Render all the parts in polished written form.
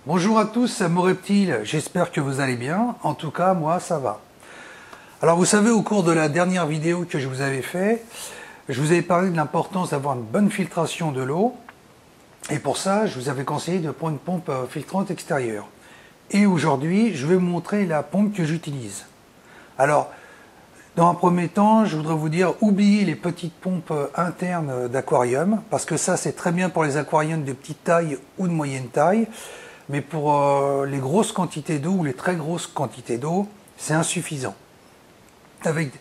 Bonjour à tous, Mo Reptile, j'espère que vous allez bien. En tout cas, moi, ça va. Alors, vous savez, au cours de la dernière vidéo que je vous avais fait, je vous avais parlé de l'importance d'avoir une bonne filtration de l'eau. Et pour ça, je vous avais conseillé de prendre une pompe filtrante extérieure. Et aujourd'hui, je vais vous montrer la pompe que j'utilise. Alors, dans un premier temps, je voudrais vous dire, oubliez les petites pompes internes d'aquarium, parce que ça, c'est très bien pour les aquariums de petite taille ou de moyenne taille. Mais pour les grosses quantités d'eau ou les très grosses quantités d'eau, c'est insuffisant. Avec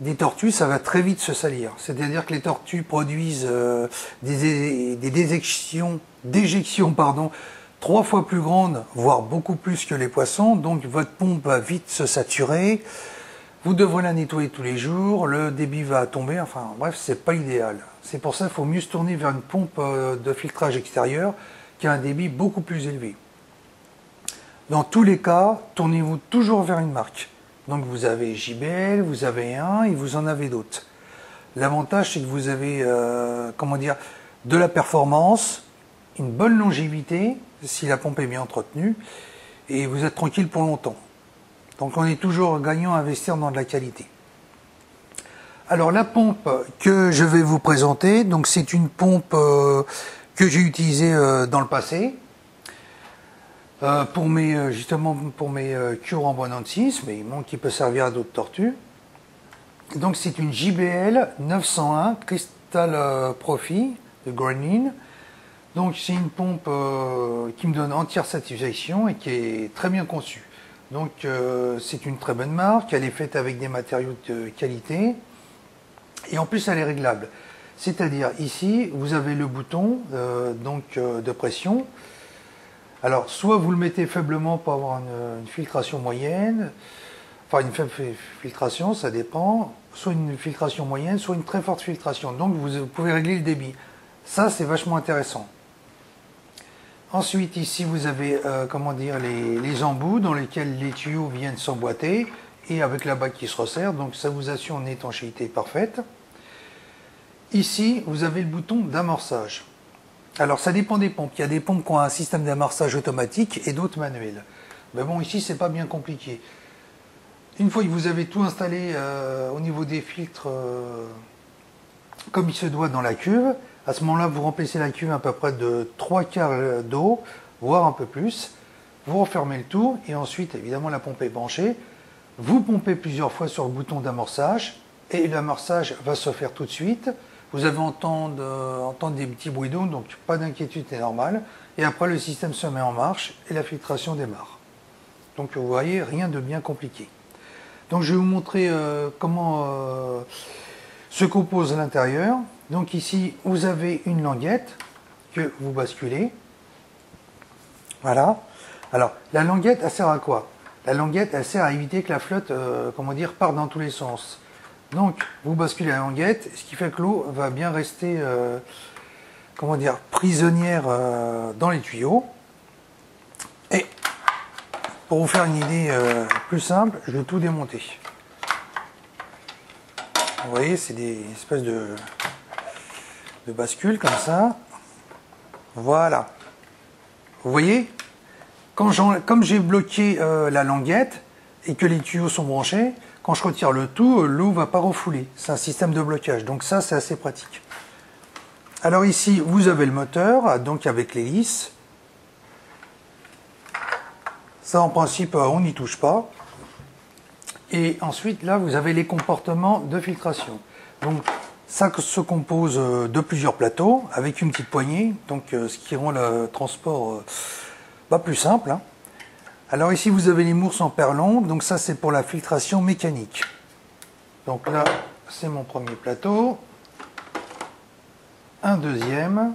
des tortues, ça va très vite se salir. C'est-à-dire que les tortues produisent des déjections 3 fois plus grandes, voire beaucoup plus que les poissons. Donc votre pompe va vite se saturer. Vous devrez la nettoyer tous les jours. Le débit va tomber. Enfin bref, c'est pas idéal. C'est pour ça qu'il faut mieux se tourner vers une pompe de filtrage extérieur qui a un débit beaucoup plus élevé. Dans tous les cas, tournez-vous toujours vers une marque. Donc vous avez JBL, vous avez un et vous en avez d'autres. L'avantage, c'est que vous avez de la performance, une bonne longévité, si la pompe est bien entretenue, et vous êtes tranquille pour longtemps. Donc on est toujours gagnant à investir dans de la qualité. Alors la pompe que je vais vous présenter, donc c'est une pompe que j'ai utilisée dans le passé. Pour mes cures en bonensis, mais qui peut servir à d'autres tortues. Donc c'est une JBL 901 Crystal Profi de Garmin. Donc c'est une pompe qui me donne entière satisfaction et qui est très bien conçue. Donc c'est une très bonne marque, elle est faite avec des matériaux de qualité et en plus elle est réglable. C'est-à-dire ici vous avez le bouton de pression. Alors, soit vous le mettez faiblement pour avoir une filtration moyenne, enfin une faible filtration, ça dépend, soit une filtration moyenne, soit une très forte filtration. Donc, vous pouvez régler le débit. Ça, c'est vachement intéressant. Ensuite, ici, vous avez les embouts dans lesquels les tuyaux viennent s'emboîter et avec la bague qui se resserre. Donc, ça vous assure une étanchéité parfaite. Ici, vous avez le bouton d'amorçage. Alors ça dépend des pompes, il y a des pompes qui ont un système d'amorçage automatique et d'autres manuels. Mais bon, ici c'est pas bien compliqué. Une fois que vous avez tout installé au niveau des filtres comme il se doit dans la cuve, à ce moment-là vous remplissez la cuve à peu près de 3/4 d'eau, voire un peu plus. Vous refermez le tout et ensuite évidemment la pompe est branchée. Vous pompez plusieurs fois sur le bouton d'amorçage et l'amorçage va se faire tout de suite. Vous allez entendre des petits bruits d'eau, donc pas d'inquiétude, c'est normal. Et après, le système se met en marche et la filtration démarre. Donc vous voyez, rien de bien compliqué. Donc je vais vous montrer comment se compose l'intérieur. Donc ici, vous avez une languette que vous basculez. Voilà. Alors, la languette, elle sert à quoi? La languette, elle sert à éviter que la flotte, parte dans tous les sens. Donc, vous basculez la languette, ce qui fait que l'eau va bien rester, prisonnière dans les tuyaux. Et pour vous faire une idée plus simple, je vais tout démonter. Vous voyez, c'est des espèces de bascules comme ça. Voilà. Vous voyez, comme j'ai bloqué la languette et que les tuyaux sont branchés, quand je retire le tout, l'eau ne va pas refouler. C'est un système de blocage. Donc ça, c'est assez pratique. Alors ici, vous avez le moteur, donc avec l'hélice. Ça, en principe, on n'y touche pas. Et ensuite, là, vous avez les comportements de filtration. Donc ça se compose de plusieurs plateaux, avec une petite poignée. Donc ce qui rend le transport plus simple. Hein. Alors ici vous avez les mousses en perlon, donc ça c'est pour la filtration mécanique. Donc là c'est mon premier plateau, un deuxième,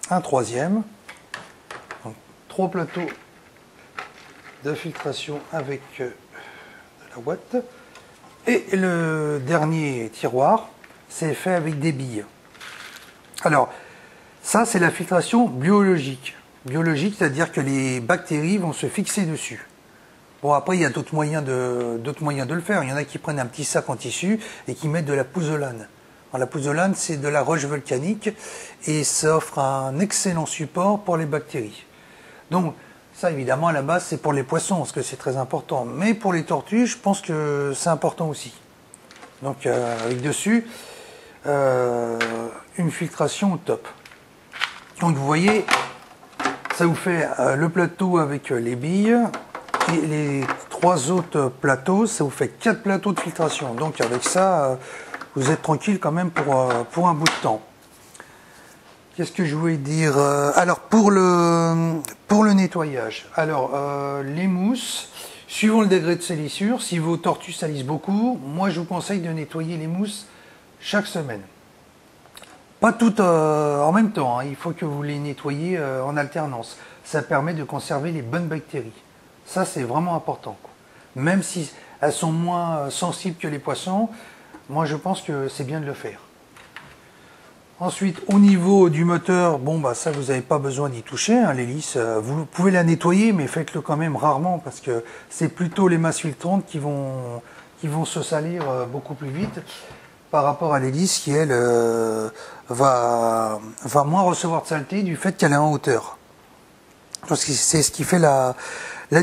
un troisième, donc 3 plateaux de filtration avec de la boîte. Et le dernier tiroir, c'est fait avec des billes. Alors, ça c'est la filtration biologique. Biologique, c'est-à-dire que les bactéries vont se fixer dessus. Bon, après, il y a d'autres moyens de le faire. Il y en a qui prennent un petit sac en tissu et qui mettent de la pouzzolane. Alors, la pouzzolane, c'est de la roche volcanique et ça offre un excellent support pour les bactéries. Donc, ça, évidemment, à la base, c'est pour les poissons, parce que c'est très important. Mais pour les tortues, je pense que c'est important aussi. Donc, avec dessus, une filtration au top. Donc, vous voyez, ça vous fait le plateau avec les billes. Et les 3 autres plateaux, ça vous fait 4 plateaux de filtration. Donc avec ça, vous êtes tranquille quand même pour un bout de temps. Qu'est-ce que je voulais dire? Alors pour le nettoyage, alors les mousses, suivant le degré de salissure, si vos tortues salissent beaucoup, moi je vous conseille de nettoyer les mousses chaque semaine. Pas toutes en même temps, hein. Il faut que vous les nettoyiez en alternance. Ça permet de conserver les bonnes bactéries. Ça, c'est vraiment important, quoi. Même si elles sont moins sensibles que les poissons, moi, je pense que c'est bien de le faire. Ensuite, au niveau du moteur, bon, bah, ça, vous n'avez pas besoin d'y toucher, hein, l'hélice. Vous pouvez la nettoyer, mais faites-le quand même rarement, parce que c'est plutôt les masses filtrantes qui vont se salir beaucoup plus vite par rapport à l'hélice qui, elle, va moins recevoir de saleté du fait qu'elle est en hauteur. C'est ce qui fait la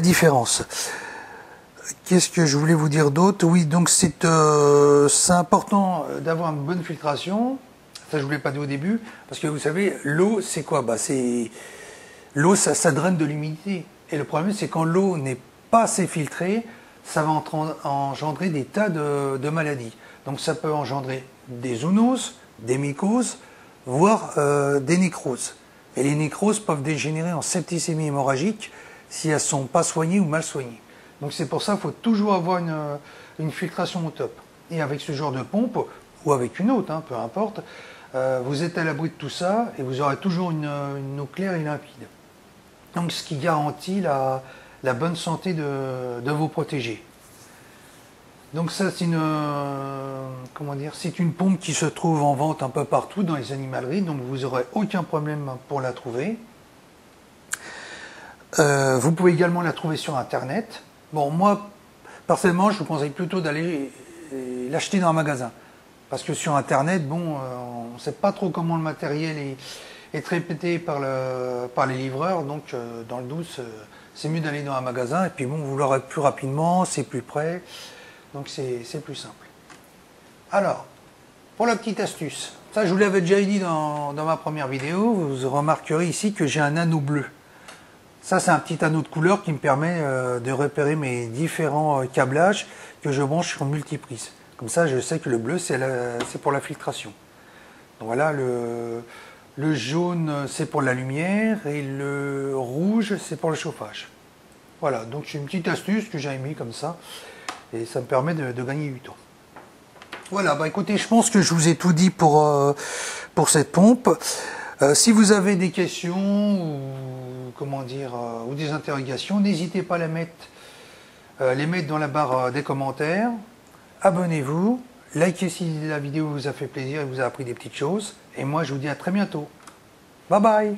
différence. Qu'est-ce que je voulais vous dire d'autre? Oui, donc c'est important d'avoir une bonne filtration. Ça, je ne vous l'ai pas dit au début, parce que vous savez, l'eau, c'est quoi? Bah, l'eau, ça draine de l'humidité. Et le problème, c'est quand l'eau n'est pas assez filtrée, ça va engendrer des tas de maladies. Donc ça peut engendrer des zoonoses, des mycoses, voire des nécroses. Et les nécroses peuvent dégénérer en septicémie hémorragique si elles ne sont pas soignées ou mal soignées. Donc c'est pour ça qu'il faut toujours avoir une filtration au top. Et avec ce genre de pompe, ou avec une autre, hein, peu importe, vous êtes à l'abri de tout ça et vous aurez toujours une eau claire et limpide. Donc ce qui garantit la bonne santé de vos protégés. Donc ça, c'est c'est une pompe qui se trouve en vente un peu partout dans les animaleries, donc vous n'aurez aucun problème pour la trouver. Vous pouvez également la trouver sur Internet. Bon, moi, personnellement, je vous conseille plutôt d'aller l'acheter dans un magasin. Parce que sur Internet, bon, on ne sait pas trop comment le matériel est traité par les livreurs, donc dans le doute, c'est mieux d'aller dans un magasin, et puis bon, vous l'aurez plus rapidement, c'est plus près. Donc c'est plus simple. Alors, pour la petite astuce, ça je vous l'avais déjà dit dans ma première vidéo, vous remarquerez ici que j'ai un anneau bleu. Ça c'est un petit anneau de couleur qui me permet de repérer mes différents câblages que je branche sur multiprise. Comme ça je sais que le bleu c'est pour la filtration. Donc voilà, le jaune c'est pour la lumière et le rouge c'est pour le chauffage. Voilà, donc c'est une petite astuce que j'ai mis comme ça. Et ça me permet de gagner du temps. Voilà, bah écoutez, je pense que je vous ai tout dit pour cette pompe. Si vous avez des questions ou ou des interrogations, n'hésitez pas à les mettre dans la barre des commentaires. Abonnez-vous, likez si la vidéo vous a fait plaisir et vous a appris des petites choses. Et moi, je vous dis à très bientôt. Bye bye.